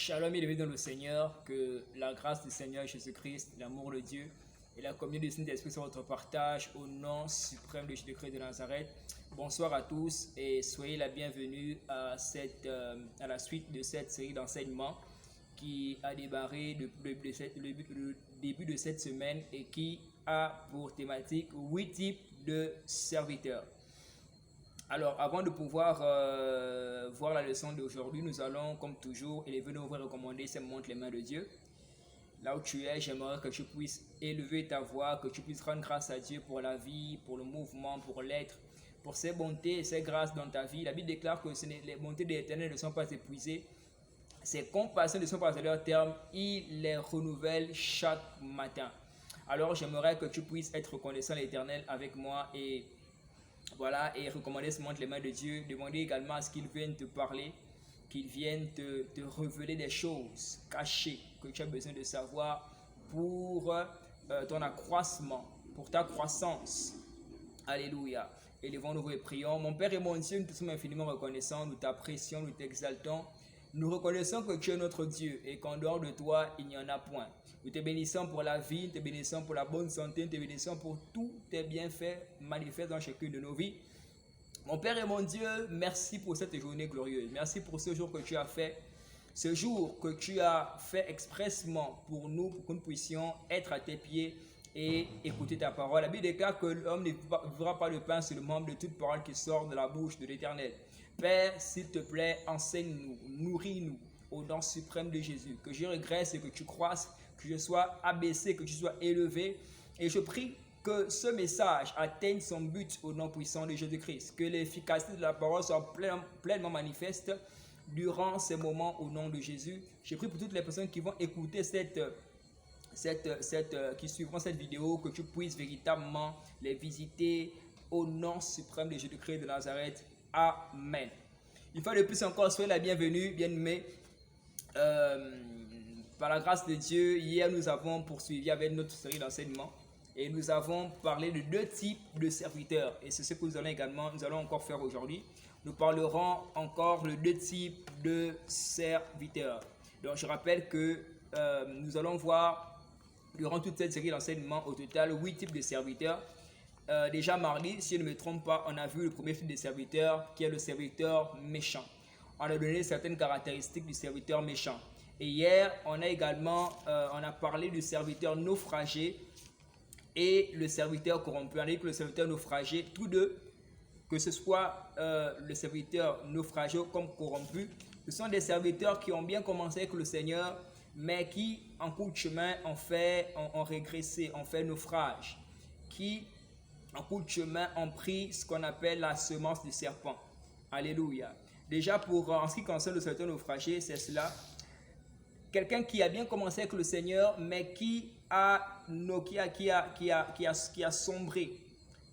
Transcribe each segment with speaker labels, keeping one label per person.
Speaker 1: Shalom et bienvenue dans le Seigneur, que la grâce du Seigneur Jésus-Christ, l'amour de Dieu et la communion du Saint-Esprit soient votre partage au nom suprême de Jésus-Christ de Nazareth. Bonsoir à tous et soyez la bienvenue à la suite de cette série d'enseignements qui a démarré le début de cette semaine et qui a pour thématique 8 types de serviteurs. Alors, avant de pouvoir voir la leçon d'aujourd'hui, nous allons, comme toujours, élever nos voix recommandées, c'est montre les mains de Dieu. Là où tu es, j'aimerais que tu puisses élever ta voix, que tu puisses rendre grâce à Dieu pour la vie, pour le mouvement, pour l'être, pour ses bontés et ses grâces dans ta vie. La Bible déclare que les bontés de l'Éternel ne sont pas épuisées. Ses compassions ne sont pas à leur terme. Il les renouvelle chaque matin. Alors, j'aimerais que tu puisses être reconnaissant à l'Éternel avec moi et voilà, et recommander ce montre les mains de Dieu. Demander également à ce qu'il vienne te parler, qu'il vienne te révéler des choses cachées que tu as besoin de savoir pour ton accroissement, pour ta croissance. Alléluia. Élevons-nous et prions. Mon Père et mon Dieu, nous te sommes infiniment reconnaissants, nous t'apprécions, nous t'exaltons. Nous reconnaissons que tu es notre Dieu et qu'en dehors de toi, il n'y en a point. Nous te bénissons pour la vie, nous te bénissons pour la bonne santé, nous te bénissons pour tous tes bienfaits manifestes dans chacune de nos vies. Mon Père et mon Dieu, merci pour cette journée glorieuse. Merci pour ce jour que tu as fait. Ce jour que tu as fait expressement pour nous, pour que nous puissions être à tes pieds et écouter ta parole. La Bible déclare que l'homme ne vivra pas de pain seulement, de toute parole qui sort de la bouche de l'Éternel. Père, s'il te plaît, enseigne-nous, nourris-nous au nom suprême de Jésus. Que je régresse et que tu croisses, que je sois abaissé, que tu sois élevé. Et je prie que ce message atteigne son but au nom puissant de Jésus-Christ. Que l'efficacité de la parole soit pleinement manifeste durant ces moments au nom de Jésus. Je prie pour toutes les personnes qui vont écouter qui suivront cette vidéo, que tu puisses véritablement les visiter au nom suprême de Jésus-Christ de Nazareth. Amen. Une fois de plus encore, soyez la bienvenue, bien-aimés. Par la grâce de Dieu, hier nous avons poursuivi avec notre série d'enseignements et nous avons parlé de 2 types de serviteurs. Et c'est ce que nous allons encore faire aujourd'hui. Nous parlerons encore de 2 types de serviteurs. Donc je rappelle que nous allons voir durant toute cette série d'enseignements au total 8 types de serviteurs. Déjà mardi, si je ne me trompe pas, on a vu le premier type de serviteur qui est le serviteur méchant. On a donné certaines caractéristiques du serviteur méchant. Et hier, on a parlé du serviteur naufragé et le serviteur corrompu. On a dit que le serviteur naufragé, tous deux, que ce soit le serviteur naufragé comme corrompu, ce sont des serviteurs qui ont bien commencé avec le Seigneur, mais qui, en cours de chemin, ont régressé, ont fait naufrage, qui en cours de chemin, ont pris ce qu'on appelle la semence du serpent. Alléluia. Déjà, en ce qui concerne le serviteur naufragé, c'est cela. Quelqu'un qui a bien commencé avec le Seigneur, mais qui a sombré,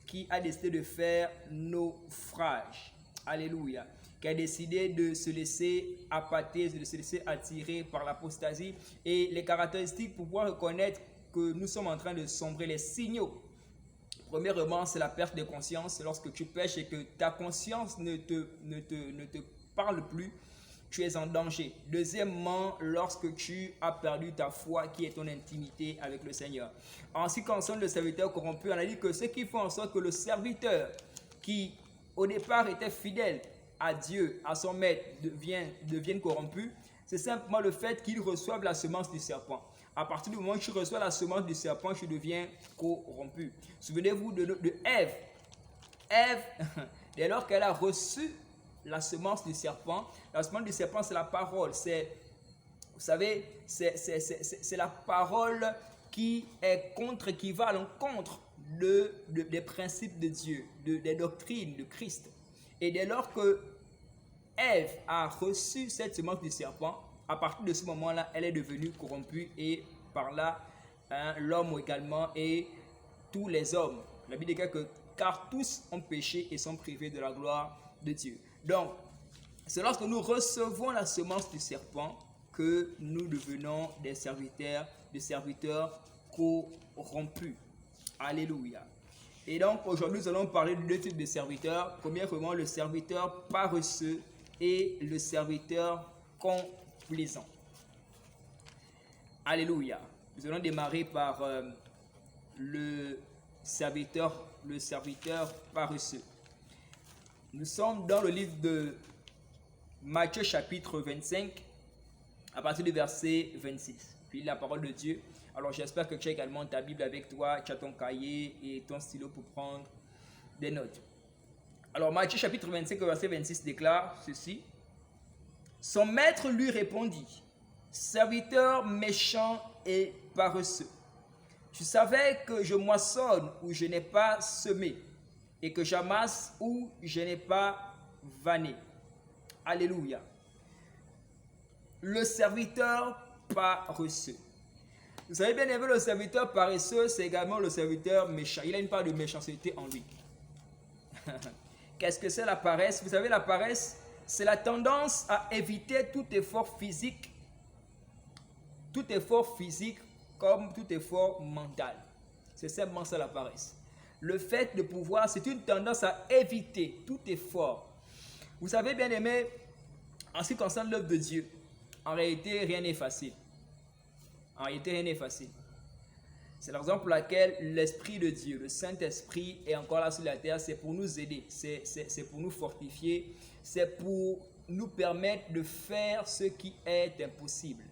Speaker 1: qui a décidé de faire naufrage. Alléluia. Qui a décidé de se laisser appâter, de se laisser attirer par l'apostasie. Et les caractéristiques pour pouvoir reconnaître que nous sommes en train de sombrer, les signaux. Premièrement, c'est la perte de conscience. Lorsque tu pêches et que ta conscience ne te parle plus, tu es en danger. Deuxièmement, lorsque tu as perdu ta foi, qui est ton intimité avec le Seigneur. En ce qui concerne le serviteur corrompu, on a dit que ce qui fait en sorte que le serviteur qui au départ était fidèle à Dieu, à son maître, devienne corrompu, c'est simplement le fait qu'il reçoive la semence du serpent. À partir du moment où tu reçois la semence du serpent, tu deviens corrompu. Souvenez-vous de Ève. Ève, dès lors qu'elle a reçu la semence du serpent, la semence du serpent, c'est la parole. Vous savez, c'est la parole qui va à l'encontre des principes de Dieu, des doctrines de Christ. Et dès lors que Ève a reçu cette semence du serpent, à partir de ce moment-là, elle est devenue corrompue et par là, l'homme également et tous les hommes. La Bible dit que car tous ont péché et sont privés de la gloire de Dieu. Donc, c'est lorsque nous recevons la semence du serpent que nous devenons des serviteurs corrompus. Alléluia. Et donc, aujourd'hui, nous allons parler de 2 types de serviteurs. Premièrement, le serviteur paresseux et le serviteur complaisant. Alléluia. Nous allons démarrer par le serviteur paresseux. Nous sommes dans le livre de Matthieu chapitre 25 à partir du verset 26. Puis la parole de Dieu. Alors j'espère que tu as également ta Bible avec toi, tu as ton cahier et ton stylo pour prendre des notes. Alors Matthieu chapitre 25 verset 26 déclare ceci. Son maître lui répondit, serviteur méchant et paresseux. Tu savais que je moissonne où je n'ai pas semé et que j'amasse où je n'ai pas vanné. Alléluia. Le serviteur paresseux. Vous savez bien aimé, le serviteur paresseux, c'est également le serviteur méchant. Il a une part de méchanceté en lui. Qu'est-ce que c'est la paresse? Vous savez, la paresse, c'est la tendance à éviter tout effort physique comme tout effort mental. C'est simplement ça la paresse. Le fait de pouvoir, c'est une tendance à éviter tout effort. Vous savez bien aimé, en ce qui concerne l'œuvre de Dieu, en réalité, rien n'est facile. C'est la raison pour laquelle l'Esprit de Dieu, le Saint-Esprit est encore là sur la terre. C'est pour nous aider, c'est pour nous fortifier, c'est pour nous permettre de faire ce qui est impossible.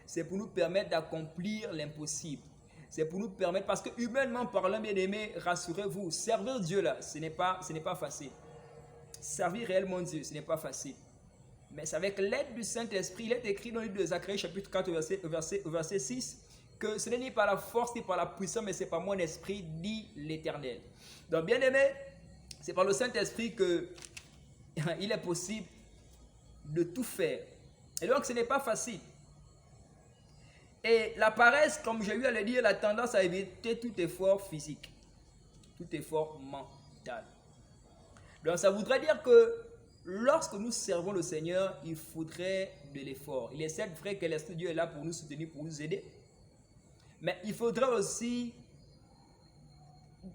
Speaker 1: C'est pour nous permettre d'accomplir l'impossible. C'est pour nous permettre, parce que humainement parlant, bien aimé, rassurez-vous, servir Dieu là, ce n'est pas facile. Servir réellement Dieu, ce n'est pas facile. Mais c'est avec l'aide du Saint-Esprit, il est écrit dans le livre de Zacharie, chapitre 4, verset 6, que ce n'est ni par la force ni par la puissance, mais c'est par mon esprit, dit l'Éternel. Donc, bien aimé, c'est par le Saint-Esprit qu'il est possible de tout faire. Et donc, ce n'est pas facile. Et la paresse, comme j'ai eu à le dire, la tendance à éviter tout effort physique, tout effort mental. Donc, ça voudrait dire que lorsque nous servons le Seigneur, il faudrait de l'effort. Il est vrai que l'Esprit de Dieu est là pour nous soutenir, pour nous aider. Mais il faudra aussi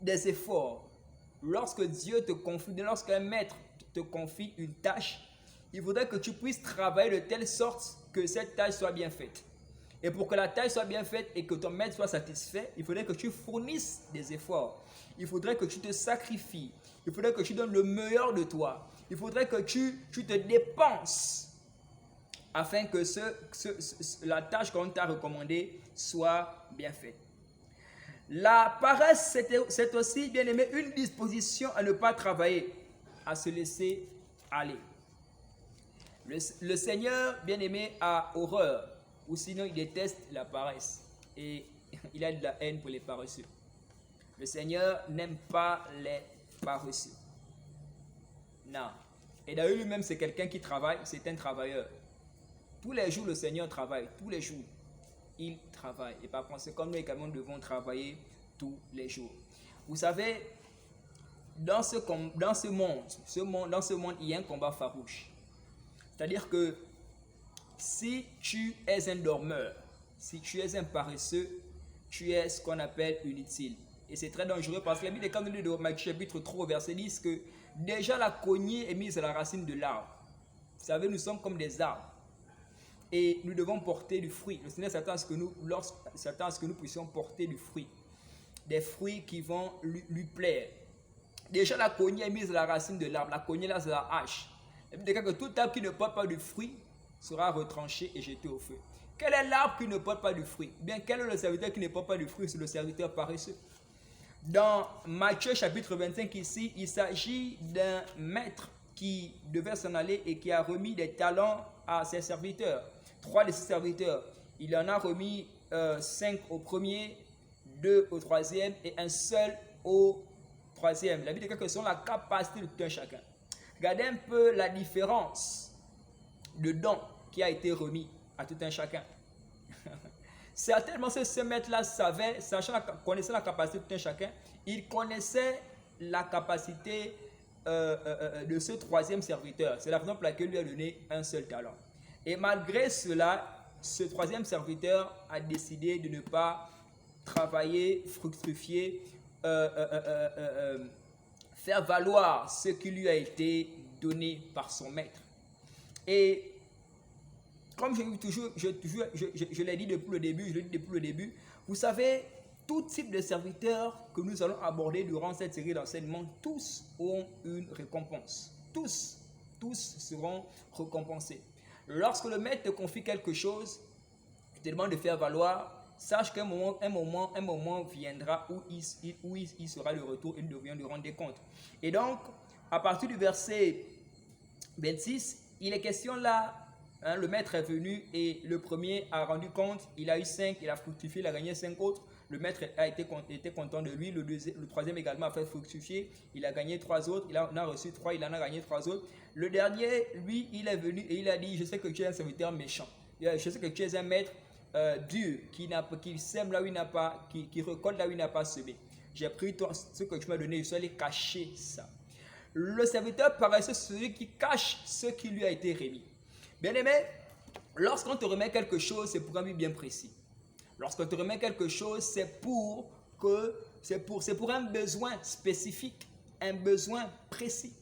Speaker 1: des efforts. Lorsque Dieu te confie, lorsqu'un maître te confie une tâche, il faudrait que tu puisses travailler de telle sorte que cette tâche soit bien faite. Et pour que la tâche soit bien faite et que ton maître soit satisfait, il faudrait que tu fournisses des efforts. Il faudrait que tu te sacrifies. Il faudrait que tu donnes le meilleur de toi. Il faudrait que tu te dépenses afin que la tâche qu'on t'a recommandée soit bien faite. La paresse, c'est aussi, bien aimé, une disposition à ne pas travailler, à se laisser aller. Le Seigneur, bien aimé, a horreur, ou sinon il déteste la paresse. Et il a de la haine pour les paresseux. Le Seigneur n'aime pas les paresseux. Non. Et d'ailleurs, lui-même, c'est quelqu'un qui travaille, c'est un travailleur. Tous les jours, le Seigneur travaille. Tous les jours, il travaille. Et par conséquent, nous également devons travailler tous les jours. Vous savez, dans ce monde, il y a un combat farouche. C'est-à-dire que si tu es un dormeur, si tu es un paresseux, tu es ce qu'on appelle inutile. Et c'est très dangereux parce que la Bible est comme de Matthieu chapitre 3 verset 10 que déjà la cognée est mise à la racine de l'arbre. Vous savez, nous sommes comme des arbres. Et nous devons porter du fruit. Le Seigneur s'attend à ce que nous puissions porter du fruit. Des fruits qui vont lui plaire. Déjà la cognée est mise à la racine de l'arbre. La cognée là, c'est la hache. La Bible dit que tout arbre qui ne porte pas de fruit sera retranché et jeté au feu. Quel est l'arbre qui ne porte pas de fruit? Bien, quel est le serviteur qui ne porte pas de fruit? C'est le serviteur paresseux. Dans Matthieu chapitre 25 ici, il s'agit d'un maître qui devait s'en aller et qui a remis des talents à ses serviteurs. 3 de ses serviteurs. Il en a remis 5 au premier, 2 au troisième et un seul au troisième. La Bible dit que ce sont la capacité de tout un chacun. Regardez un peu la différence de dons qui a été remis à tout un chacun. Certainement, ce maître-là savait, connaissait la capacité de tout un chacun, il connaissait la capacité de ce troisième serviteur. C'est la raison pour laquelle il lui a donné un seul talent. Et malgré cela, ce troisième serviteur a décidé de ne pas travailler, fructifier, faire valoir ce qui lui a été donné par son maître. Et comme je l'ai dit depuis le début, vous savez, tout type de serviteurs que nous allons aborder durant cette série d'enseignements, tous ont une récompense. Tous seront récompensés. Lorsque le maître te confie quelque chose, il te demande de faire valoir, sache qu'un moment viendra où il sera le retour et nous devions lui rendre des comptes. Et donc, à partir du verset 26, il est question là, le maître est venu et le premier a rendu compte, il a eu 5, il a fructifié, il a gagné 5 autres. Le maître était content de lui, le troisième également a fait fructifier, il a gagné 3 autres, il en a reçu 3, il en a gagné 3 autres. Le dernier, lui, il est venu et il a dit, je sais que tu es un serviteur méchant, je sais que tu es un maître dur, qui sème là où il n'a pas, qui récolte là où il n'a pas semé. J'ai pris ce que tu m'as donné, je suis allé cacher ça. Le serviteur paresseux, celui qui cache ce qui lui a été remis. Bien aimé, lorsqu'on te remet quelque chose, c'est pour un but bien précis. Lorsqu'on te remet quelque chose, c'est pour un besoin spécifique, un besoin précis.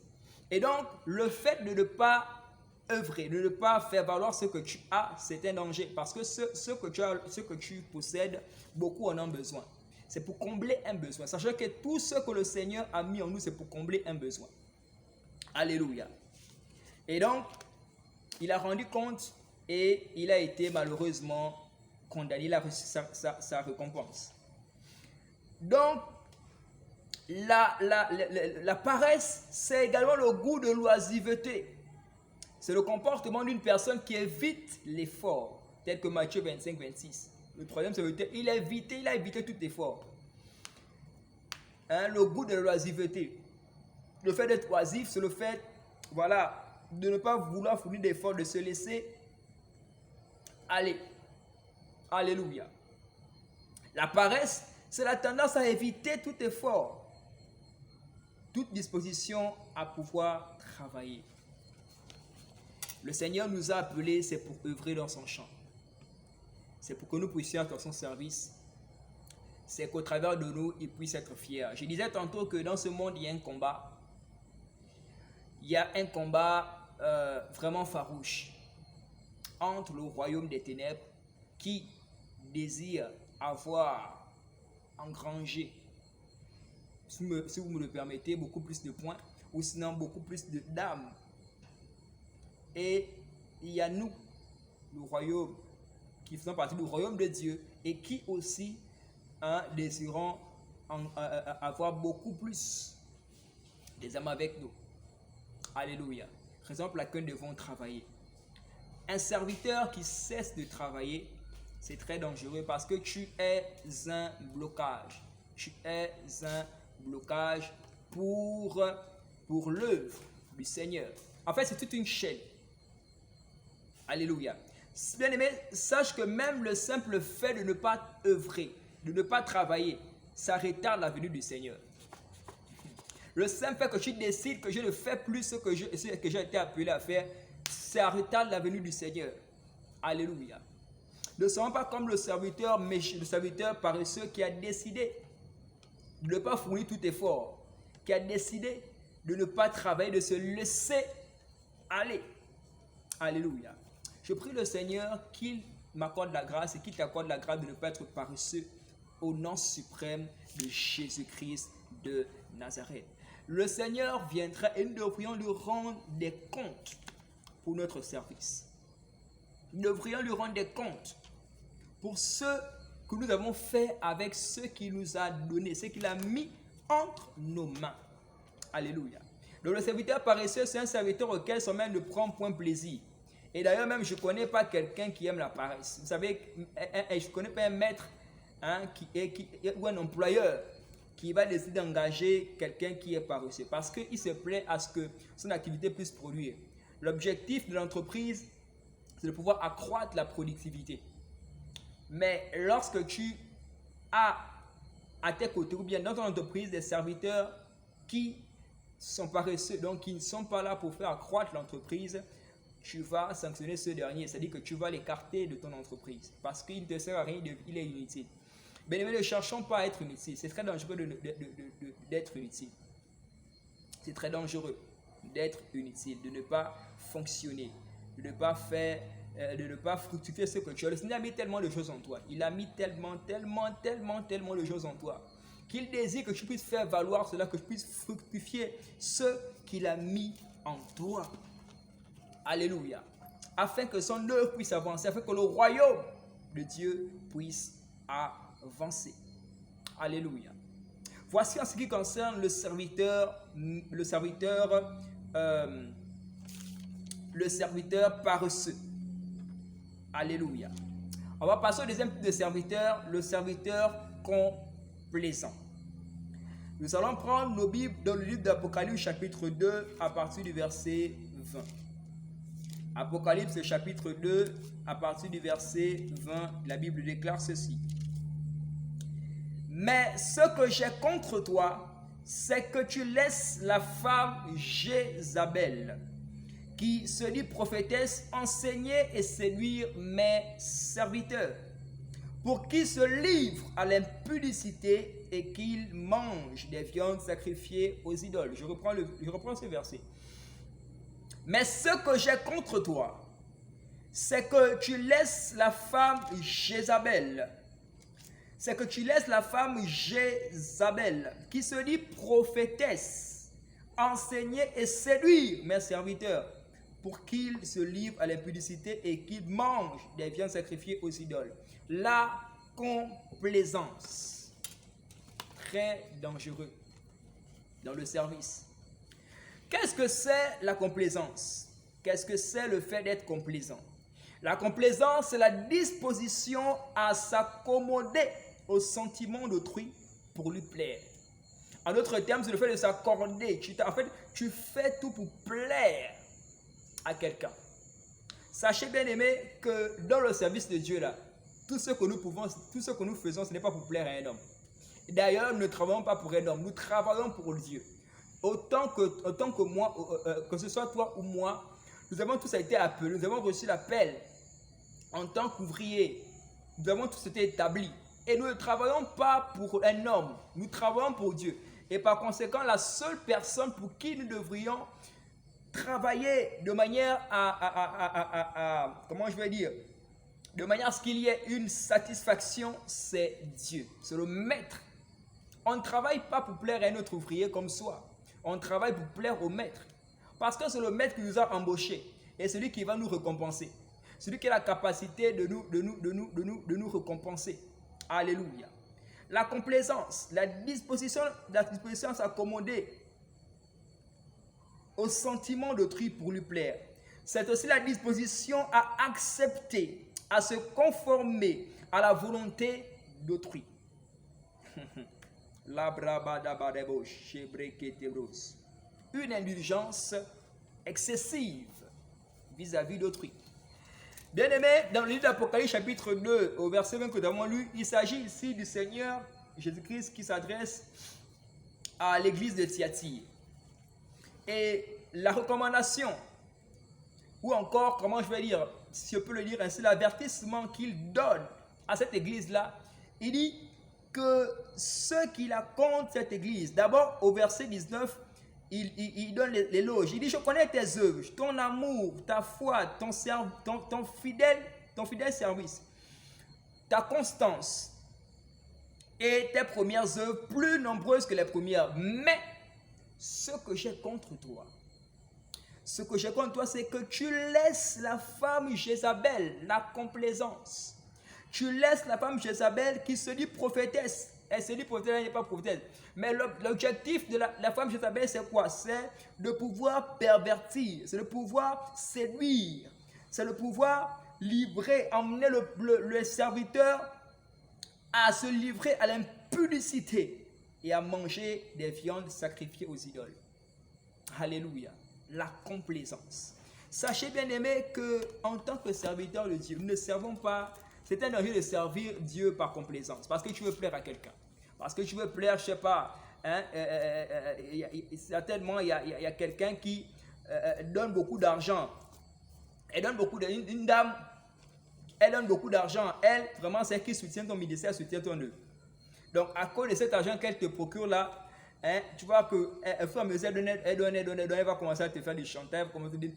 Speaker 1: Et donc, le fait de ne pas œuvrer, de ne pas faire valoir ce que tu as, c'est un danger. Parce que ce que tu possèdes, beaucoup en ont besoin. C'est pour combler un besoin. Sachez que tout ce que le Seigneur a mis en nous, c'est pour combler un besoin. Alléluia. Et donc, il a rendu compte et il a été malheureusement condamné, il a reçu sa récompense. Donc, la paresse, c'est également le goût de l'oisiveté. C'est le comportement d'une personne qui évite l'effort, tel que Matthieu 25, 26. Le troisième serviteur, il a évité tout effort. Le goût de l'oisiveté. Le fait d'être oisif, c'est le fait, de ne pas vouloir fournir d'efforts, de se laisser aller. Alléluia. La paresse, c'est la tendance à éviter tout effort, toute disposition à pouvoir travailler. Le Seigneur nous a appelés, c'est pour œuvrer dans son champ. C'est pour que nous puissions être dans son service. C'est qu'au travers de nous, il puisse être fier. Je disais tantôt que dans ce monde, il y a un combat. Il y a un combat vraiment farouche entre le royaume des ténèbres qui désire avoir engrangé, si vous me le permettez, beaucoup plus de points ou sinon beaucoup plus d'âmes. Et il y a nous, le royaume, qui faisons partie du royaume de Dieu et qui aussi désirons avoir beaucoup plus des âmes avec nous. Alléluia. Raison pour laquelle nous devons travailler. Un serviteur qui cesse de travailler, c'est très dangereux parce que tu es un blocage. Tu es un blocage pour l'œuvre du Seigneur. En fait, c'est toute une chaîne. Alléluia. Bien aimé, sache que même le simple fait de ne pas œuvrer, de ne pas travailler, ça retarde la venue du Seigneur. Le simple fait que tu décides que je ne fais plus ce que j'ai été appelé à faire, ça retarde la venue du Seigneur. Alléluia. Ne soyons pas comme le serviteur paresseux qui a décidé de ne pas fournir tout effort, qui a décidé de ne pas travailler, de se laisser aller. Alléluia. Je prie le Seigneur qu'il m'accorde la grâce et qu'il t'accorde la grâce de ne pas être paresseux au nom suprême de Jésus-Christ de Nazareth. Le Seigneur viendra et nous devrions lui rendre des comptes pour notre service. Nous devrions lui rendre des comptes pour ce que nous avons fait avec ce qu'il nous a donné, ce qu'il a mis entre nos mains. Alléluia. Donc le serviteur paresseux, c'est un serviteur auquel son maître ne prend point plaisir. Et d'ailleurs même, je ne connais pas quelqu'un qui aime la paresse. Vous savez, je ne connais pas un maître ou un employeur qui va décider d'engager quelqu'un qui est paresseux parce qu'il se plaît à ce que son activité puisse produire. L'objectif de l'entreprise, c'est de pouvoir accroître la productivité. Mais lorsque tu as à tes côtés ou bien dans ton entreprise des serviteurs qui sont paresseux, donc qui ne sont pas là pour faire accroître l'entreprise, tu vas sanctionner ce dernier, c'est-à-dire que tu vas l'écarter de ton entreprise parce qu'il ne te sert à rien, il est inutile. Bien aimé, ne cherchons pas à être inutile. C'est très dangereux d'être inutile. C'est très dangereux d'être inutile, de ne pas fonctionner, de ne pas faire de ne pas fructifier ce que tu as. Le Seigneur a mis tellement de choses en toi. Il a mis tellement de choses en toi qu'il désire que tu puisses faire valoir cela, que tu puisses fructifier ce qu'il a mis en toi. Alléluia. Afin que son œuvre puisse avancer, afin que le royaume de Dieu puisse avancer. Alléluia. Voici en ce qui concerne le serviteur paresseux. Alléluia. On va passer au deuxième type de serviteur, le serviteur complaisant. Nous allons prendre nos Bibles dans le livre d'Apocalypse chapitre 2 à partir du verset 20. Apocalypse chapitre 2 à partir du verset 20, la Bible déclare ceci. Mais ce que j'ai contre toi, c'est que tu laisses la femme Jézabel, qui se dit prophétesse, enseigner et séduire mes serviteurs, pour qu'ils se livrent à l'impudicité et qu'ils mangent des viandes sacrifiées aux idoles. Je reprends ce verset. Mais ce que j'ai contre toi, c'est que tu laisses la femme Jézabel. C'est que tu laisses la femme Jézabel, qui se dit prophétesse, enseigner et séduire mes serviteurs, pour qu'ils se livrent à l'impudicité et qu'ils mangent des viandes sacrifiées aux idoles. La complaisance, très dangereux dans le service. Qu'est-ce que c'est la complaisance? Qu'est-ce que c'est le fait d'être complaisant? La complaisance, c'est la disposition à s'accommoder aux sentiments d'autrui pour lui plaire. En d'autres termes, c'est le fait de s'accorder. Tu fais tout pour plaire à quelqu'un. Sachez bien aimé que dans le service de Dieu là, tout ce que nous faisons, ce n'est pas pour plaire à un homme. D'ailleurs, nous ne travaillons pas pour un homme, nous travaillons pour Dieu. Autant que moi, que ce soit toi ou moi, nous avons tous été appelés, nous avons reçu l'appel en tant qu'ouvriers. Nous avons tous été établis. Et nous ne travaillons pas pour un homme, nous travaillons pour Dieu. Et par conséquent, la seule personne pour qui nous devrions travailler de manière de manière à ce qu'il y ait une satisfaction, c'est Dieu, c'est le maître. On ne travaille pas pour plaire à un autre ouvrier comme soi. On travaille pour plaire au maître. Parce que c'est le maître qui nous a embauchés. Et celui qui va nous récompenser. Celui qui a la capacité de nous récompenser. Alléluia. La complaisance, la disposition à s'accommoder aux sentiments d'autrui pour lui plaire. C'est aussi la disposition à accepter, à se conformer à la volonté d'autrui. Une indulgence excessive vis-à-vis d'autrui. Bien aimé, dans le livre d'Apocalypse chapitre 2, au verset 20 que nous avons lu, il s'agit ici du Seigneur Jésus-Christ qui s'adresse à l'église de Thyatire. Et la recommandation, ou encore, comment je vais dire, si je peux le dire ainsi, l'avertissement qu'il donne à cette église-là, il dit que ceux qui la contre cette église, d'abord au verset 19, il donne l'éloge. Il dit, je connais tes œuvres, ton amour, ta foi, ton fidèle service, ta constance et tes premières œuvres plus nombreuses que les premières. Mais ce que j'ai contre toi, c'est que tu laisses la femme Jézabel, la complaisance. Tu laisses la femme Jézabel qui se dit prophétesse. Elle se dit prophétesse, elle n'est pas prophétesse. Mais l'objectif de la femme Jézabel, c'est quoi? C'est de pouvoir pervertir, c'est de pouvoir séduire, c'est de pouvoir livrer, emmener le serviteur à se livrer à l'impudicité et à manger des viandes sacrifiées aux idoles. Alléluia. La complaisance. Sachez bien aimé que en tant que serviteur de Dieu, nous ne servons pas. C'est un danger de servir Dieu par complaisance. Parce que tu veux plaire à quelqu'un. Parce que tu veux plaire, je ne sais pas. Certainement, il y a quelqu'un qui donne beaucoup d'argent. Une dame, elle donne beaucoup d'argent. Elle, vraiment, c'est elle qui soutient ton ministère, soutient ton œuvre. Donc, à cause de cet argent qu'elle te procure là, tu vois que elle fait à mesure, elle donne, elle va commencer à te faire du chantage,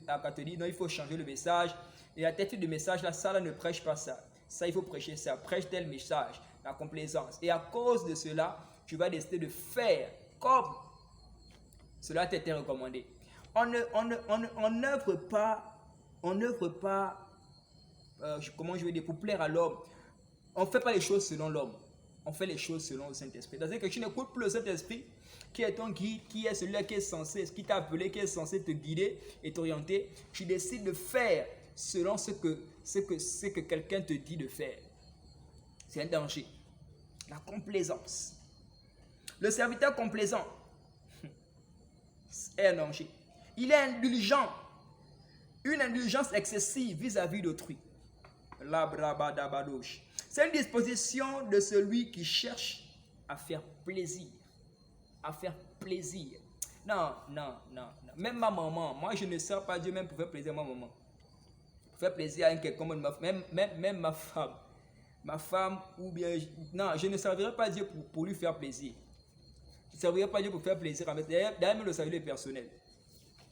Speaker 1: à te dire non, il faut changer le message, Et la tête de message, là, ça là, ne prêche pas ça. Ça, il faut prêcher ça. Prêche tel message, la complaisance. Et à cause de cela, tu vas décider de faire comme cela t'était recommandé. On n'œuvre pas, comment je vais dire, pour plaire à l'homme. On ne fait pas les choses selon l'homme. On fait les choses selon le Saint-Esprit. C'est-à-dire que tu n'écoutes plus le Saint-Esprit, qui est ton guide, qui est celui qui est censé, qui t'a appelé, qui est censé te guider et t'orienter. Tu décides de faire selon ce que quelqu'un te dit de faire. C'est un danger. La complaisance. Le serviteur complaisant est un danger. Il est indulgent. Une indulgence excessive vis-à-vis d'autrui. C'est une disposition de celui qui cherche à faire plaisir. À faire plaisir. Non. Même ma maman, moi je ne sers pas Dieu même pour faire plaisir à ma maman. Pour faire plaisir à quelqu'un, même ma femme. Ma femme, ou bien... Non, je ne servirai pas Dieu pour lui faire plaisir. Je ne servirai pas Dieu pour faire plaisir. D'ailleurs, le salut est personnel.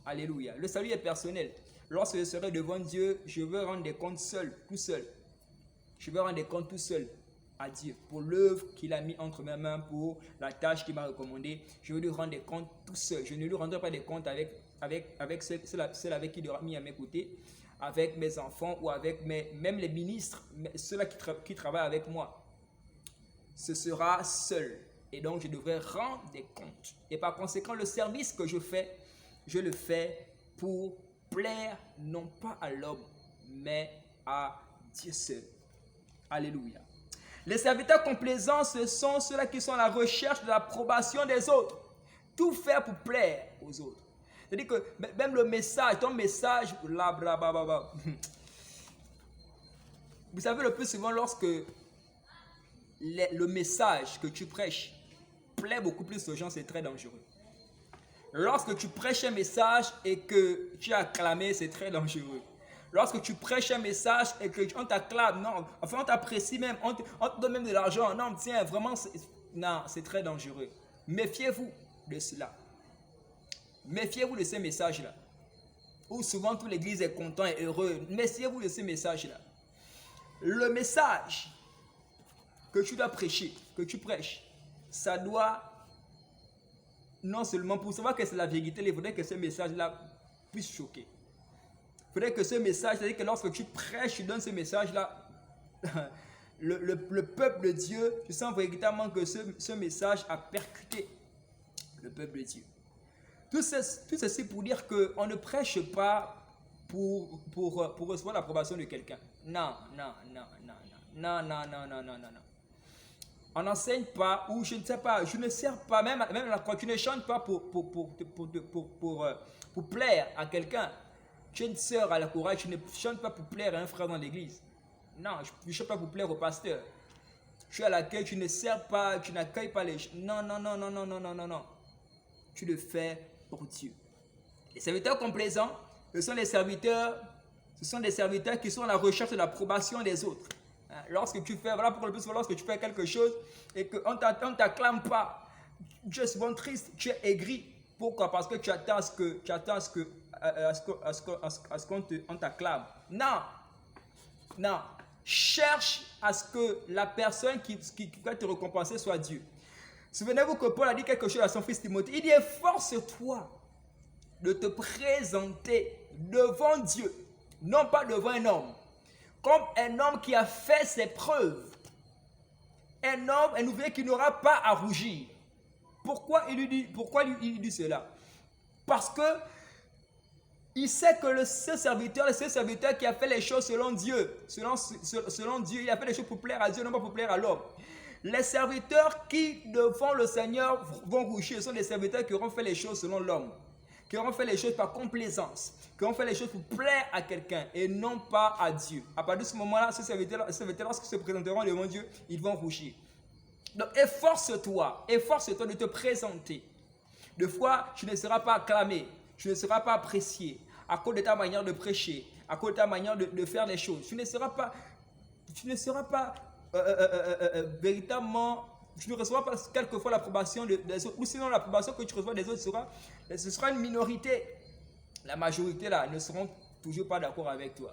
Speaker 1: Alléluia. Le salut est personnel. Lorsque je serai devant Dieu, je veux rendre des comptes seul, tout seul. Je veux rendre des comptes tout seul à Dieu pour l'œuvre qu'il a mis entre mes mains, pour la tâche qu'il m'a recommandée. Je veux lui rendre des comptes tout seul. Je ne lui rendrai pas des comptes avec ceux avec qui il aura mis à mes côtés, avec mes enfants ou avec même les ministres, ceux-là qui travaillent avec moi. Ce sera seul. Et donc, je devrais rendre des comptes. Et par conséquent, le service que je fais, je le fais pour plaire non pas à l'homme, mais à Dieu seul. Alléluia. Les serviteurs complaisants, ce sont ceux-là qui sont à la recherche de l'approbation des autres. Tout faire pour plaire aux autres. C'est-à-dire que même le message, ton message, vous savez, le plus souvent, lorsque le message que tu prêches plaît beaucoup plus aux gens, c'est très dangereux. Lorsque tu prêches un message et que tu as acclamé, c'est très dangereux. Lorsque tu prêches un message et qu'on t'acclame, non, enfin on t'apprécie même, on te donne même de l'argent, non, tiens, vraiment, c'est très dangereux. Méfiez-vous de cela. Méfiez-vous de ces messages-là. Où souvent toute l'église est contente et heureuse. Méfiez-vous de ces messages-là. Le message que tu dois prêcher, que tu prêches, ça doit, non seulement pour savoir que c'est la vérité, il faudrait que ce message-là puisse choquer. Il faudrait que ce message, c'est-à-dire que lorsque tu prêches, tu donnes ce message-là, le peuple de Dieu, tu sens véritablement que ce message a percuté le peuple de Dieu. Tout ceci pour dire qu'on ne prêche pas pour recevoir l'approbation de quelqu'un. Non. On n'enseigne pas, ou je ne sais pas, je ne sers pas, même la croix, tu ne chantes pas pour plaire à quelqu'un. Tu es une sœur à la chorale, tu ne chantes pas pour plaire à un frère dans l'église. Non, je ne chante pas pour plaire au pasteur. Tu es à l'accueil, tu ne sers pas, tu n'accueilles pas les gens. Non. Tu le fais pour Dieu. Les serviteurs complaisants, ce sont des serviteurs qui sont à la recherche de l'approbation des autres. Lorsque tu fais, voilà pourquoi le plus souvent, lorsque tu fais quelque chose et qu'on ne t'acclame pas, tu es souvent triste, tu es aigri. Pourquoi? Parce que tu attends à ce qu'on t'acclame. Non. Cherche à ce que la personne qui va te récompenser soit Dieu. Souvenez-vous que Paul a dit quelque chose à son fils Timothée. Il dit, efforce-toi de te présenter devant Dieu, non pas devant un homme, comme un homme qui a fait ses preuves. Un ouvrier qui n'aura pas à rougir. Pourquoi il dit cela? Parce que il sait que ce serviteur qui a fait les choses selon Dieu, selon Dieu, il a fait les choses pour plaire à Dieu, non pas pour plaire à l'homme. Les serviteurs qui, devant le Seigneur, vont rougir, sont des serviteurs qui auront fait les choses selon l'homme, qui auront fait les choses par complaisance, qui auront fait les choses pour plaire à quelqu'un et non pas à Dieu. À partir de ce moment-là, ces serviteurs, lorsqu'ils se présenteront devant Dieu, ils vont rougir. Donc, efforce-toi de te présenter. Des fois, tu ne seras pas acclamé, tu ne seras pas apprécié à cause de ta manière de prêcher, à cause de ta manière de faire les choses. Tu ne seras pas véritablement, tu ne recevras pas quelquefois l'approbation des autres, ou sinon l'approbation que tu reçois des autres ce sera une minorité. La majorité là ne seront toujours pas d'accord avec toi.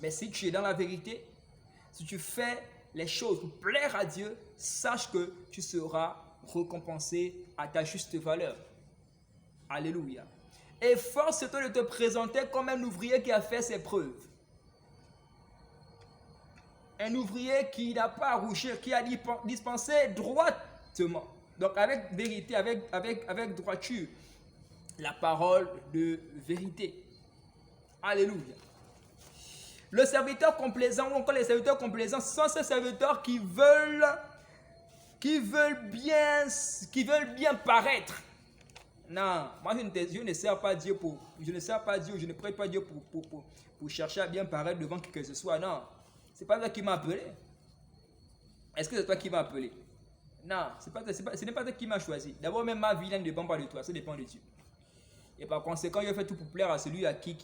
Speaker 1: Mais si tu es dans la vérité, si tu fais les choses pour plaire à Dieu, sache que tu seras récompensé à ta juste valeur. Alléluia. Et force-toi de te présenter comme un ouvrier qui a fait ses preuves. Un ouvrier qui n'a pas à rougir, qui a dispensé droitement. Donc avec vérité, avec droiture. La parole de vérité. Alléluia. Le serviteur complaisant ou encore les serviteurs complaisants sont ces serviteurs qui veulent bien paraître. Non, moi je ne sers pas Dieu je ne prie pas Dieu pour chercher à bien paraître devant qui que ce soit. Non, c'est pas toi qui m'as appelé. Est-ce que c'est toi qui m'as appelé? Non, ce n'est pas toi qui m'as choisi. D'abord, même ma vie ne dépend pas de toi, ça dépend de Dieu. Et par conséquent, je fais tout pour plaire à celui à qui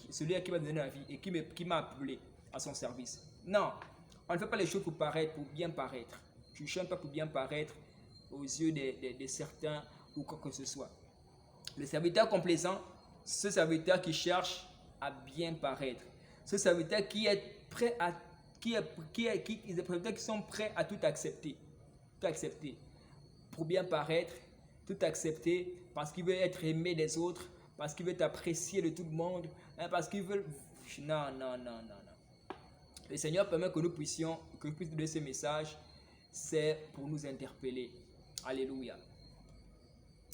Speaker 1: m'a donné la vie et qui m'a appelé à son service. Non, on ne fait pas les choses pour bien paraître. Tu ne chantes pas pour bien paraître aux yeux de certains ou quoi que ce soit. Le serviteur complaisant, ce serviteur qui cherche à bien paraître. Ce serviteur qui est prêt à qui sont prêts à tout accepter. Tout accepter. Pour bien paraître, tout accepter parce qu'il veut être aimé des autres, parce qu'il veut apprécier de tout le monde, parce qu'il veut... Non. Le Seigneur permet que nous puissions donner ce message, c'est pour nous interpeller. Alléluia.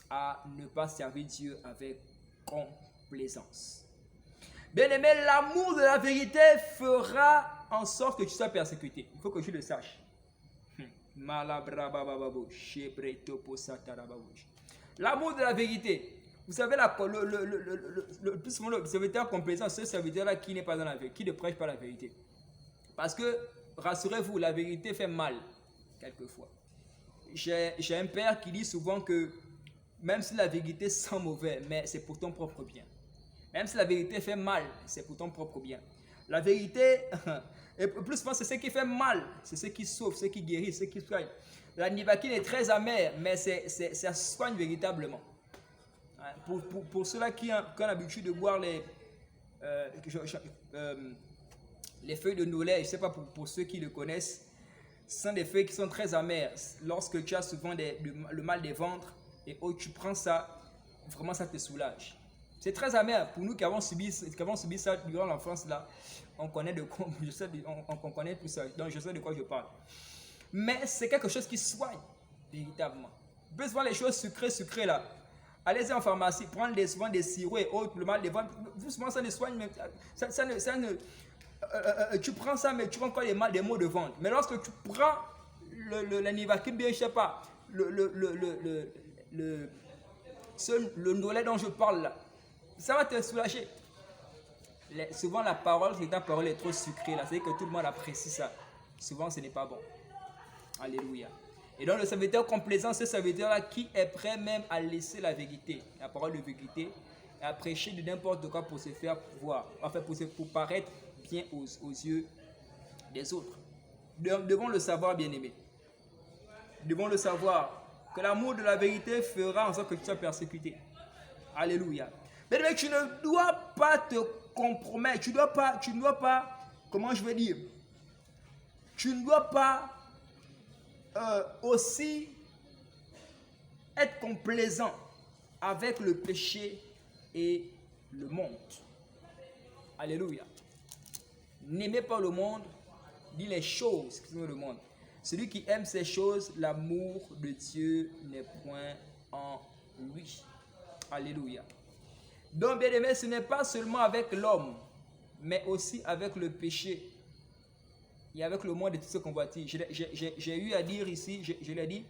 Speaker 1: À ne pas servir Dieu avec complaisance. Bien-aimé, l'amour de la vérité fera en sorte que tu sois persécuté. Il faut que tu le saches. L'amour de la vérité. Vous savez, le plus souvent, le serviteur complaisant, c'est ce serviteur-là qui n'est pas dans la vérité, qui ne prêche pas la vérité. Parce que, rassurez-vous, la vérité fait mal, quelquefois. J'ai un père qui dit souvent que même si la vérité sent mauvais, mais c'est pour ton propre bien. Même si la vérité fait mal, c'est pour ton propre bien. La vérité, et plus souvent, c'est ce qui fait mal, c'est ce qui sauve, ce qui guérit, ce qui soigne. La nivaquine est très amère, mais ça soigne véritablement. Pour ceux-là qui ont l'habitude de boire les feuilles de nolet, je ne sais pas pour ceux qui le connaissent, ce sont des feuilles qui sont très amères. Lorsque tu as souvent le mal des ventres, et tu prends ça, vraiment ça te soulage. C'est très amer pour nous qui avons subi ça durant l'enfance là. On connaît on connaît tout ça, donc je sais de quoi je parle. Mais c'est quelque chose qui soigne véritablement. Plus souvent les choses sucrées là. Allez-y en pharmacie, prendre souvent des sirops et autres, le mal des ventres. Souvent ça ne soigne, mais tu prends ça, mais tu prends encore des maux de ventre. Mais lorsque tu prends la nivaquine, bien je sais pas, le nolet dont je parle là, ça va te soulager. Souvent la parole est trop sucrée là, c'est-à-dire que tout le monde apprécie ça. Souvent ce n'est pas bon. Alléluia. Et donc le serviteur complaisant, c'est ce serviteur là qui est prêt même à laisser la vérité, la parole de vérité, et à prêcher de n'importe quoi pour se faire voir, enfin pour paraître bien aux yeux des autres. Nous devons le savoir, bien aimé. Nous devons le savoir. Que l'amour de la vérité fera en sorte que tu sois persécuté. Alléluia. Mais tu ne dois pas te compromettre. Tu ne dois pas, comment je vais dire, tu ne dois pas aussi être complaisant avec le péché et le monde. Alléluia. N'aimez pas le monde, dis les choses qui sont dans le monde. Celui qui aime ces choses, l'amour de Dieu n'est point en lui. Alléluia. Donc, bien aimé, ce n'est pas seulement avec l'homme, mais aussi avec le péché et avec le monde de tout ce qu'on voit. J'ai eu à dire ici, je l'ai dit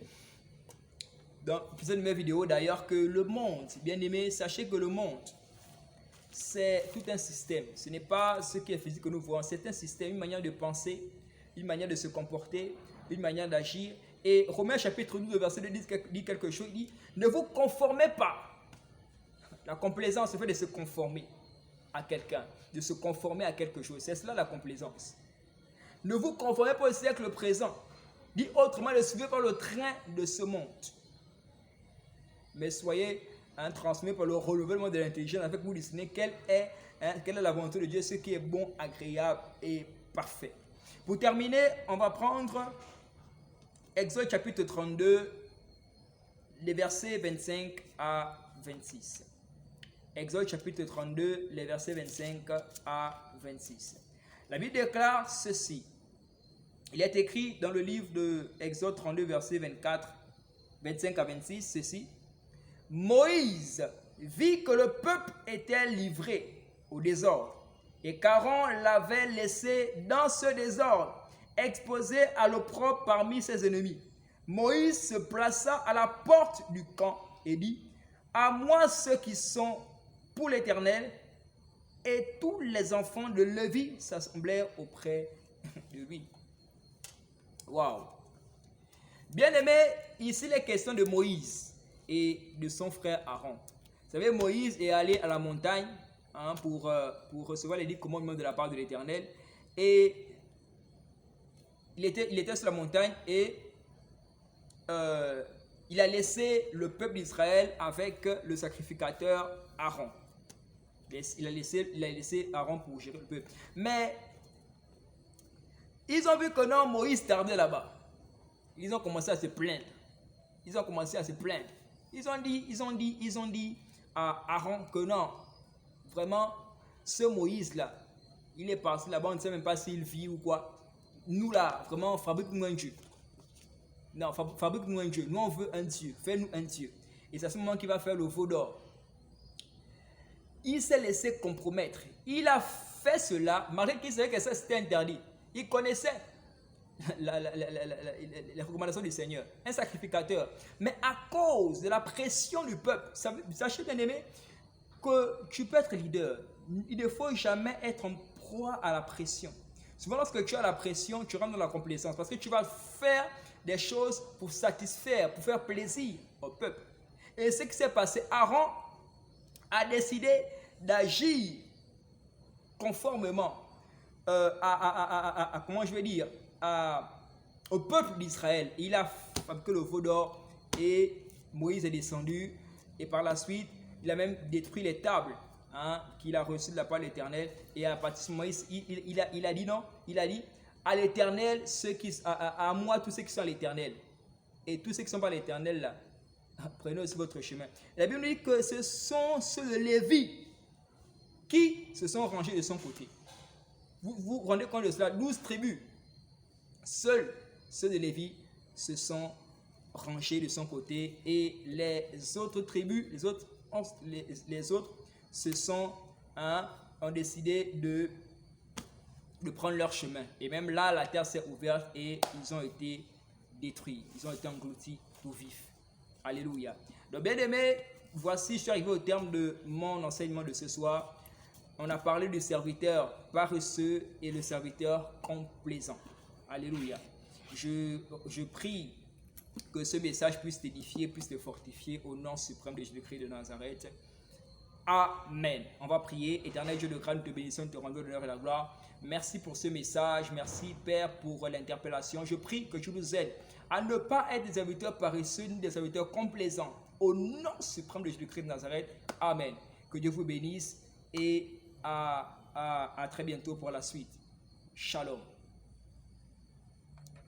Speaker 1: dans plusieurs de mes vidéos d'ailleurs, que le monde, bien aimé, sachez que le monde, c'est tout un système. Ce n'est pas ce qui est physique que nous voyons, c'est un système, une manière de penser, une manière de se comporter, une manière d'agir. Et Romains chapitre 12, verset 2 dit quelque chose, il dit, ne vous conformez pas. La complaisance, c'est fait de se conformer à quelqu'un, de se conformer à quelque chose. C'est cela la complaisance. Ne vous conformez pas au siècle présent. Dit autrement, ne suivez pas le train de ce monde. Mais soyez transmis par le renouvellement de l'intelligence, avec vous discerner quelle est la volonté de Dieu, ce qui est bon, agréable et parfait. Pour terminer, on va prendre Exode chapitre 32, les versets 25 à 26. Exode chapitre 32, les versets 25 à 26. La Bible déclare ceci. Il est écrit dans le livre de Exode 32, versets 25 à 26, ceci. Moïse vit que le peuple était livré au désordre et qu'Aaron l'avait laissé dans ce désordre, exposé à l'opprobre parmi ses ennemis. Moïse se plaça à la porte du camp et dit, à moi ceux qui sont pour l'Éternel, et tous les enfants de Lévi s'assemblèrent auprès de lui. Waouh! Bien-aimé, ici les questions de Moïse et de son frère Aaron. Vous savez, Moïse est allé à la montagne pour recevoir les 10 commandements de la part de l'Éternel. Et il était sur la montagne et il a laissé le peuple d'Israël avec le sacrificateur Aaron. Il a laissé Aaron pour gérer le peuple. Mais ils ont vu que non, Moïse tardait là-bas. Ils ont commencé à se plaindre. Ils ont dit à Aaron que non, vraiment, ce Moïse-là, il est parti là-bas, on ne sait même pas s'il vit ou quoi. Nous là, vraiment, fabrique-nous un Dieu. Non, fabrique-nous un Dieu. Nous, on veut un Dieu. Fais-nous un Dieu. Et c'est à ce moment qu'il va faire le veau d'or. Il s'est laissé compromettre. Il a fait cela, malgré qu'il savait que ça c'était interdit. Il connaissait les recommandations du Seigneur. Un sacrificateur. Mais à cause de la pression du peuple, sachez bien aimé, que tu peux être leader. Il ne faut jamais être en proie à la pression. Souvent lorsque tu as la pression, tu rentres dans la complaisance. Parce que tu vas faire des choses pour satisfaire, pour faire plaisir au peuple. Et ce qui s'est passé, Aaron a décidé d'agir conformément comment je vais dire, au peuple d'Israël. Il a fabriqué le veau d'or et Moïse est descendu et par la suite, il a même détruit les tables qu'il a reçues de la part de l'Éternel. Et à partir de Moïse, il a dit non, il a dit à l'Éternel, à moi tous ceux qui sont à l'Éternel. Et tous ceux qui sont pas à l'Éternel là, prenez aussi votre chemin. La Bible dit que ce sont ceux de Lévi qui se sont rangés de son côté. Vous vous rendez compte de cela? 12 tribus. Seuls ceux de Lévi se sont rangés de son côté et les autres tribus, les autres se sont ont décidé de prendre leur chemin. Et même là, la terre s'est ouverte et ils ont été détruits. Ils ont été engloutis tout vifs. Alléluia. Donc, bien aimé, voici, je suis arrivé au terme de mon enseignement de ce soir. On a parlé du serviteur paresseux et le serviteur complaisant. Alléluia. Je prie que ce message puisse t'édifier, puisse te fortifier au nom suprême de Jésus-Christ de Nazareth. Amen. On va prier. Éternel Dieu de grâce, nous te bénissons, nous te rendons l'honneur et la gloire. Merci pour ce message. Merci Père pour l'interpellation. Je prie que tu nous aides à ne pas être des serviteurs paresseux ni des serviteurs complaisants. Au nom suprême de Jésus-Christ de Nazareth. Amen. Que Dieu vous bénisse et à très bientôt pour la suite. Shalom.